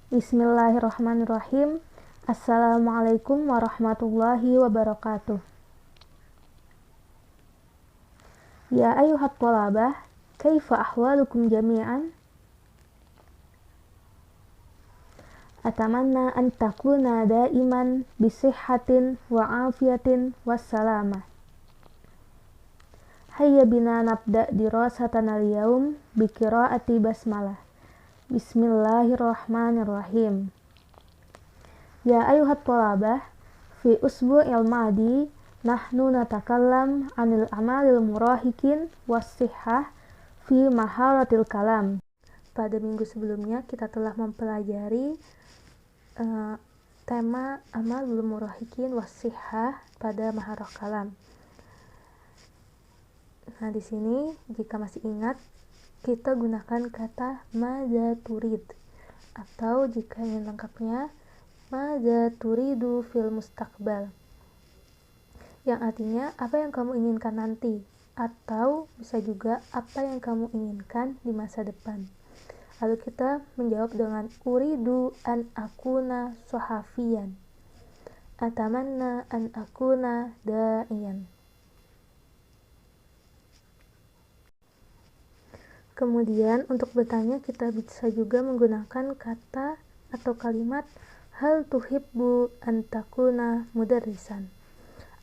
Bismillahirrahmanirrahim. Assalamualaikum warahmatullahi wabarakatuh. Ya ayuhat thalabah, kaifa ahwalukum jami'an? Atamanna an takuna daiman bisihhatin wa afiyatin wassalamah. Hayya bina nabda dirasatana al-yawm bi qiraati basmalah. Bismillahirrahmanirrahim. Ya ayuhat thalabah, fi usbu'il madi nahnu natakallam anil amalil murahikin was-sihhah fi maharatil kalam. Pada minggu sebelumnya kita telah mempelajari tema amalul murahikin was-sihhah pada maharah kalam. Nah, di sini jika masih ingat kita gunakan kata madza turid, atau jika ingin lengkapnya madza turidu fil mustaqbal, yang artinya apa yang kamu inginkan nanti, atau bisa juga apa yang kamu inginkan di masa depan. Lalu kita menjawab dengan uridu an akuna sahafiyan, atamanna an akuna da'iyan. Kemudian untuk bertanya kita bisa juga menggunakan kata atau kalimat hal tuhibbu an takuna mudarrisan.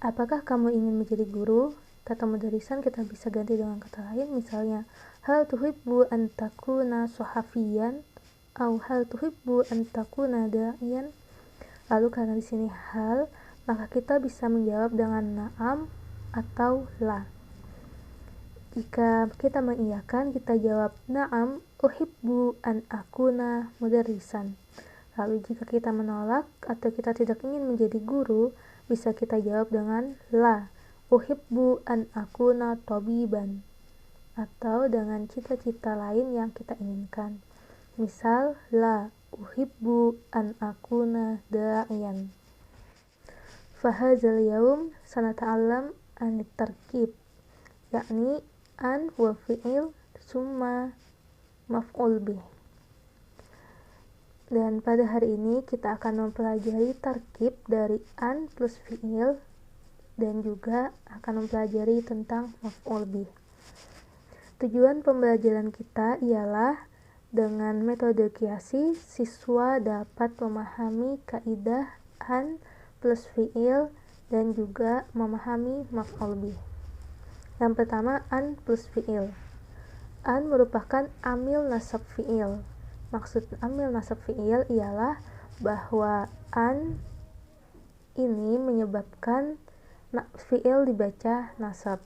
Apakah kamu ingin menjadi guru? Kata mudarrisan kita bisa ganti dengan kata lain, misalnya hal tuhibbu an takuna sahafiyan atau hal tuhibbu an takuna da'iyan. Lalu karena di sini hal, maka kita bisa menjawab dengan na'am atau la. Jika kita mengiyakan, kita jawab na'am uhibbu an akuna mudarrisan. Lalu jika kita menolak atau kita tidak ingin menjadi guru, bisa kita jawab dengan la uhibbu an akuna tabiban, atau dengan cita-cita lain yang kita inginkan. Misal la uhibbu an akuna da'iyan. Fahadzal yaum sanata'allam an tarkib, yakni an wa fi'il summa maf'ul bih. Dan pada hari ini kita akan mempelajari tarkib dari an plus fi'il dan juga akan mempelajari tentang maf'ul bih. Tujuan pembelajaran kita ialah dengan metode kiasi siswa dapat memahami kaidah an plus fi'il dan juga memahami maf'ul bih. Yang pertama, an plus fi'il. An merupakan amil nasab fi'il. Maksud amil nasab fi'il ialah bahwa an ini menyebabkan fi'il dibaca nasab.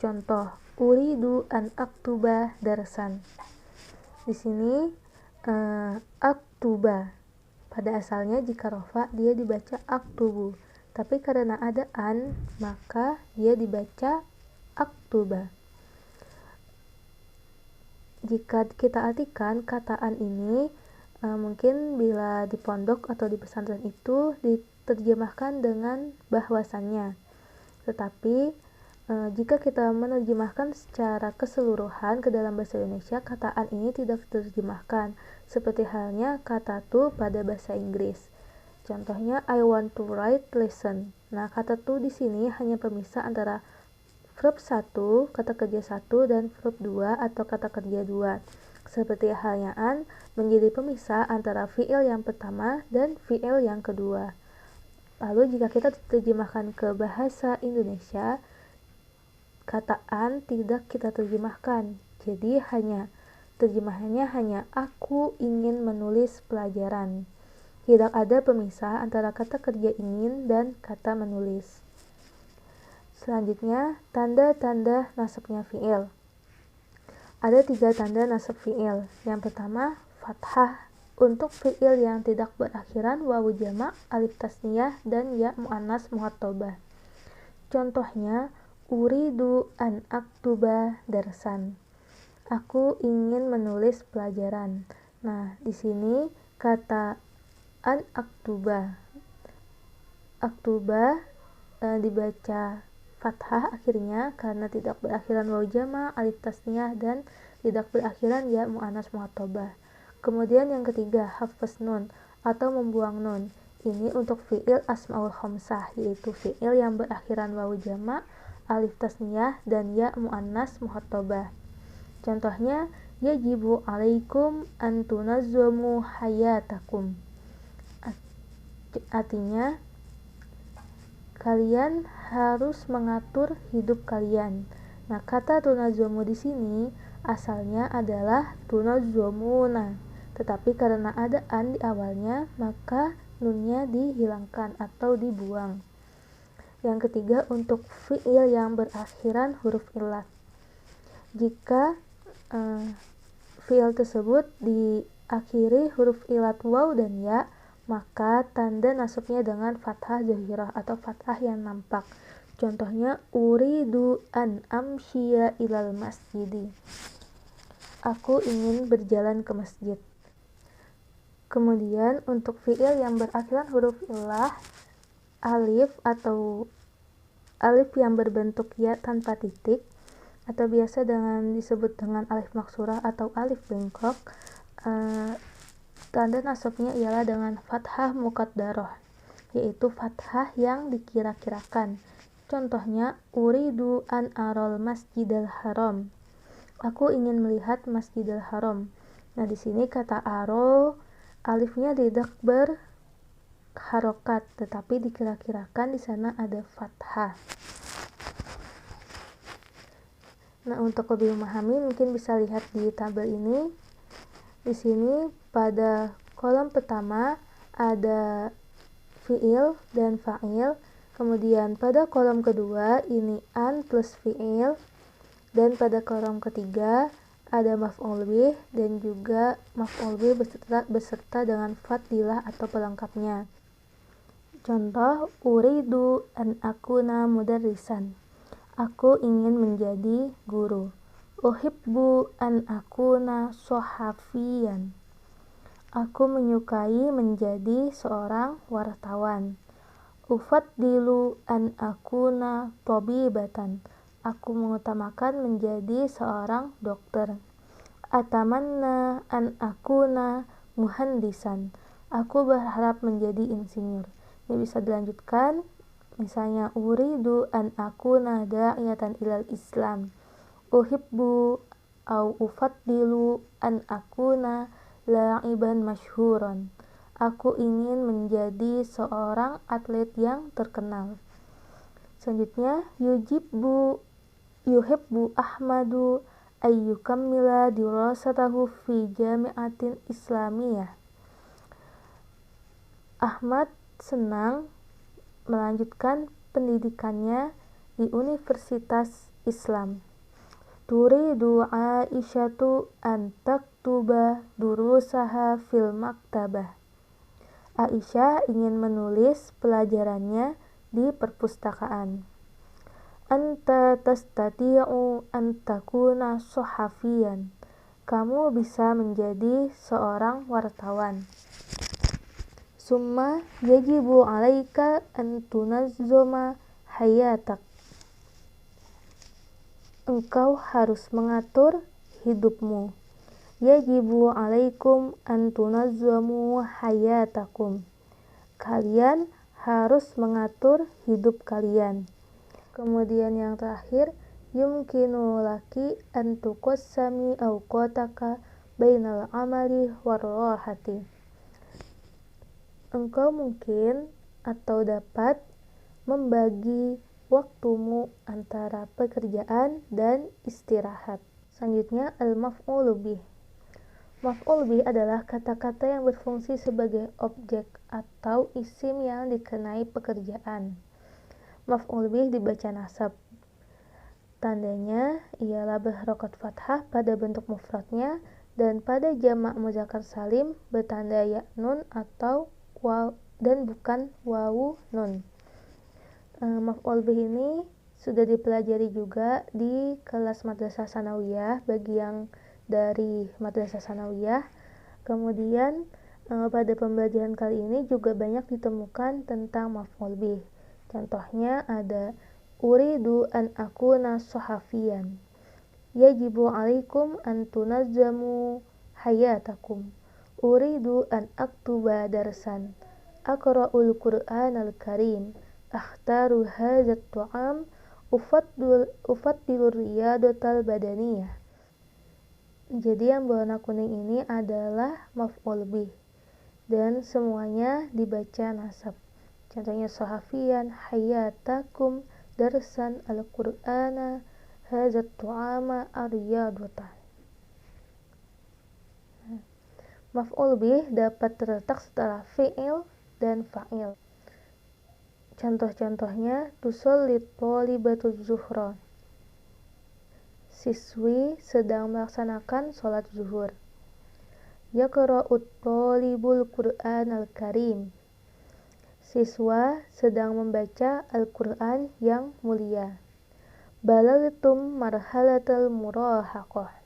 Contoh, uridu an aktuba darsan. Di sini aktuba pada asalnya jika rofa dia dibaca aktubu, tapi karena ada an maka dia dibaca aktuba. Jika kita artikan kata an ini mungkin bila di pondok atau di pesantren itu diterjemahkan dengan bahwasannya, tetapi jika kita menerjemahkan secara keseluruhan ke dalam bahasa Indonesia, kata an ini tidak diterjemahkan seperti halnya kata to pada bahasa Inggris. Contohnya I want to write lesson. Nah, kata to di sini hanya pemisah antara verb 1, kata kerja 1, dan verb 2 atau kata kerja 2. Seperti halnya an menjadi pemisah antara fi'il yang pertama dan fi'il yang kedua. Lalu jika kita terjemahkan ke bahasa Indonesia, kata an tidak kita terjemahkan. Jadi terjemahannya hanya aku ingin menulis pelajaran. Tidak ada pemisah antara kata kerja ingin dan kata menulis. Selanjutnya, tanda-tanda nasabnya fi'il. Ada 3 tanda nasab fi'il. Yang pertama, fathah untuk fi'il yang tidak berakhiran wawu jamak, alif tasniyah, dan ya muannas muhattabah. Contohnya, uridu an aktuba darsan. Aku ingin menulis pelajaran. Nah, di sini kata an aktuba. Aktuba dibaca fathah akhirnya karena tidak berakhiran wawu jamak, alif tasniyah, dan tidak berakhiran ya muannas muhattabah. Kemudian yang ketiga, hafaz nun atau membuang nun. Ini untuk fi'il asmaul khamsah, yaitu fi'il yang berakhiran wawu jamak, alif tasniyah, dan ya muannas muhattabah. Contohnya, yajibu alaikum an tunazzamu hayatakum. Artinya, kalian harus mengatur hidup kalian. Nah, kata tunazzamu di sini asalnya adalah tunazzamuna, tetapi karena ada an di awalnya, maka nunnya dihilangkan atau dibuang. Yang ketiga, untuk fi'il yang berakhiran huruf illat. Jika fi'il tersebut diakhiri huruf illat waw dan ya, maka tanda nasabnya dengan fathah zahirah atau fathah yang nampak. Contohnya, uridu an amshiya ilal masjidi. Aku ingin berjalan ke masjid. Kemudian untuk fi'il yang berakhiran huruf illah, alif atau alif yang berbentuk ya tanpa titik, atau biasa disebut dengan alif maksurah atau alif bengkok, tanda nasabnya ialah dengan fathah muqaddarah, yaitu fathah yang dikira-kirakan. Contohnya, uridu an aral masjidil haram. Aku ingin melihat masjidil haram. Nah, di sini kata aro, alifnya tidak berharokat, tetapi dikira-kirakan di sana ada fathah. Nah, untuk lebih memahami mungkin bisa lihat di tabel ini. Di sini pada kolom pertama ada fi'il dan fa'il. Kemudian pada kolom kedua ini an plus fi'il, dan pada kolom ketiga ada maf'ul bih dan juga maf'ul bih beserta dengan fadilah atau pelengkapnya. Contoh, uridu an akuna mudarrisan. Aku ingin menjadi guru. Uhibbu an akuna sohafiyan. Aku menyukai menjadi seorang wartawan. Ufaddilu an akuna thabibatan. Aku mengutamakan menjadi seorang dokter. Atamanna an akuna muhandisan. Aku berharap menjadi insinyur. Ini bisa dilanjutkan. Misalnya, uridu an akuna da'iyatan ilal Islam. Uhibbu au ufaddilu an akuna la'iban masyhuran. Aku ingin menjadi seorang atlet yang terkenal. Selanjutnya, yuhibbu Ahmadu ayyukammila dirasatahu fi jami'atin islamiyah. Ahmad senang melanjutkan pendidikannya di universitas Islam. Turidu Aisyatu an taktuba durusaha fil maktabah. Aisyah ingin menulis pelajarannya di perpustakaan. Anta tastati'u an takuna sohafiyan. Kamu bisa menjadi seorang wartawan. Summa yajibu alaika an tunazzama hayatak. Engkau harus mengatur hidupmu. Yajibu alaikum an tunazzamu hayatakum. Kalian harus mengatur hidup kalian. Kemudian yang terakhir, yumkinu laki an tuqassami awqataka bainal amali warrahati. Engkau mungkin atau dapat membagi waktumu antara pekerjaan dan istirahat. Selanjutnya, al-maf'ulu bih. Maf'ul bih adalah kata-kata yang berfungsi sebagai objek atau isim yang dikenai pekerjaan. Maf'ul bih dibaca nasab. Tandanya ialah berharokat fathah pada bentuk mufradnya, dan pada jamak muzakkar salim bertanda ya nun atau waw dan bukan wawu nun. Maf'ul bih ini sudah dipelajari juga di kelas madrasah sanawiyah bagi yang dari madrasah sanawiyah. Kemudian pada pembelajaran kali ini juga banyak ditemukan tentang maf'ul bih. Contohnya ada uridu an akuna sohafiyan. Yajibu alaikum an tunazzamu hayatakum. uridu an aktuba darsan aqra'ul Qur'anal Karim akhtaru hadzal ta'am ufaddilur riyadatal badaniyah. Jadi yang berwarna kuning ini adalah maf'ul bih dan semuanya dibaca nasab. Contohnya sohafian hayatakum darsan al-Qur'ana hadzal ta'ama ar-riyadata. Maf'ul bih dapat terletak setelah fi'il dan fa'il. Contoh-contohnya tusollit tholibatuz zuhra. Siswi sedang melaksanakan sholat zuhur. Yaqra'ut tholibul Qur'anal Karim. Siswa sedang membaca Al-Qur'an yang mulia. Balagtum marhalatal murahaqah.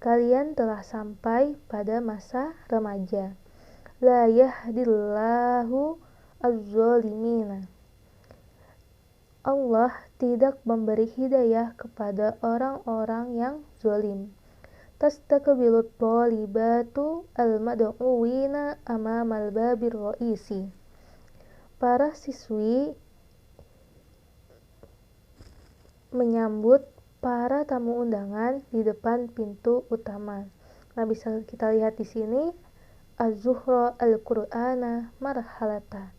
Kalian telah sampai pada masa remaja. La yahdillahu az-zalimina. Allah tidak memberi hidayah kepada orang-orang yang zalim. Tastakbilut thalibatu al-mad'uwina amamal babir ra'isi. Para siswi menyambut para tamu undangan di depan pintu utama. Nah, bisa kita lihat di sini az-zuhra al-Qur'ana marhalata.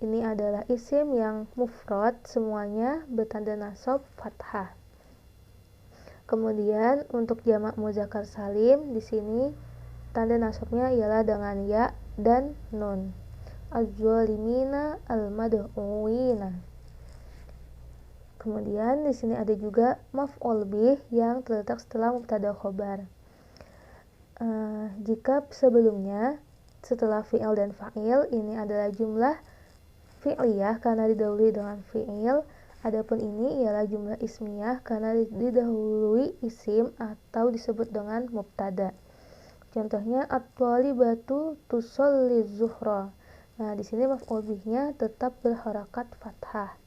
Ini adalah isim yang mufrad, semuanya bertanda nasab fathah. Kemudian untuk jamak muzakkar salim di sini tanda nasabnya ialah dengan ya dan nun. Az-zalimina al-mad'uwina. Kemudian di sini ada juga maf'ul bih yang terletak setelah mubtada khobar. Jika sebelumnya setelah fi'il dan fa'il ini adalah jumlah fi'liyah karena didahului dengan fi'il, adapun ini ialah jumlah ismiyah karena didahului isim atau disebut dengan mubtada. Contohnya at-thalibatu tusolli zuhra. Nah, di sini maf'ul bihnya tetap berharakat fathah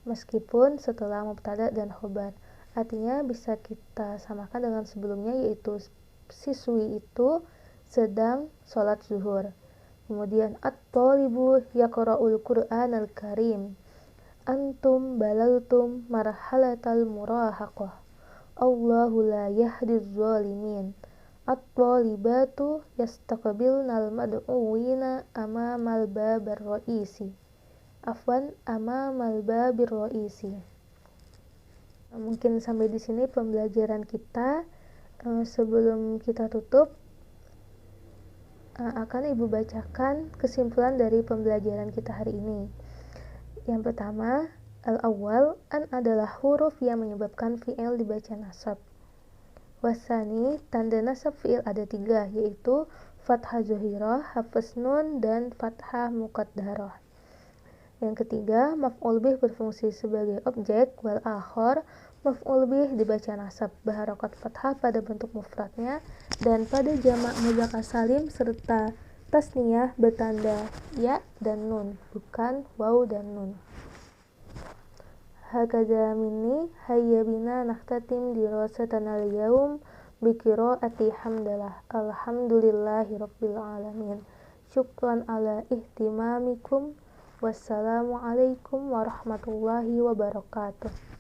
meskipun setelah mubtada dan khobar. Artinya bisa kita samakan dengan sebelumnya, yaitu siswi itu sedang sholat zuhur. Kemudian at-thalibu yaqra'ul Qur'anal Karim. Antum balagtum marhalatal murahaqah. Allahu la yahdiz zalimin. At-thalibatu yastaqbilnal mad'uwina amamal babir ra'isi. Amamal babir ra'isi. Mungkin sampai di sini pembelajaran kita. Sebelum kita tutup, akan Ibu bacakan kesimpulan dari pembelajaran kita hari ini. Yang pertama, al-awwal, an adalah huruf yang menyebabkan fi'il dibaca nasab. Wasani, tanda nasab fi'il ada 3, yaitu fathah zuhirah, hafaz nun, dan fathah muqaddarah. Yang ketiga, maf'ul bih berfungsi sebagai objek, wal akhar, maf'ul bih dibaca nasab berharakat fathah pada bentuk mufradnya dan pada jamak muzakkar salim serta tasniyah bertanda ya dan nun, bukan waw dan nun. Hakaza minni hayya bina nakhtatim dirasatana al-yawm bi qiraati hamdalah. Alhamdulillahi rabbil alamin. Syukran ala ihtimamikum. Wassalamualaikum warahmatullahi wabarakatuh.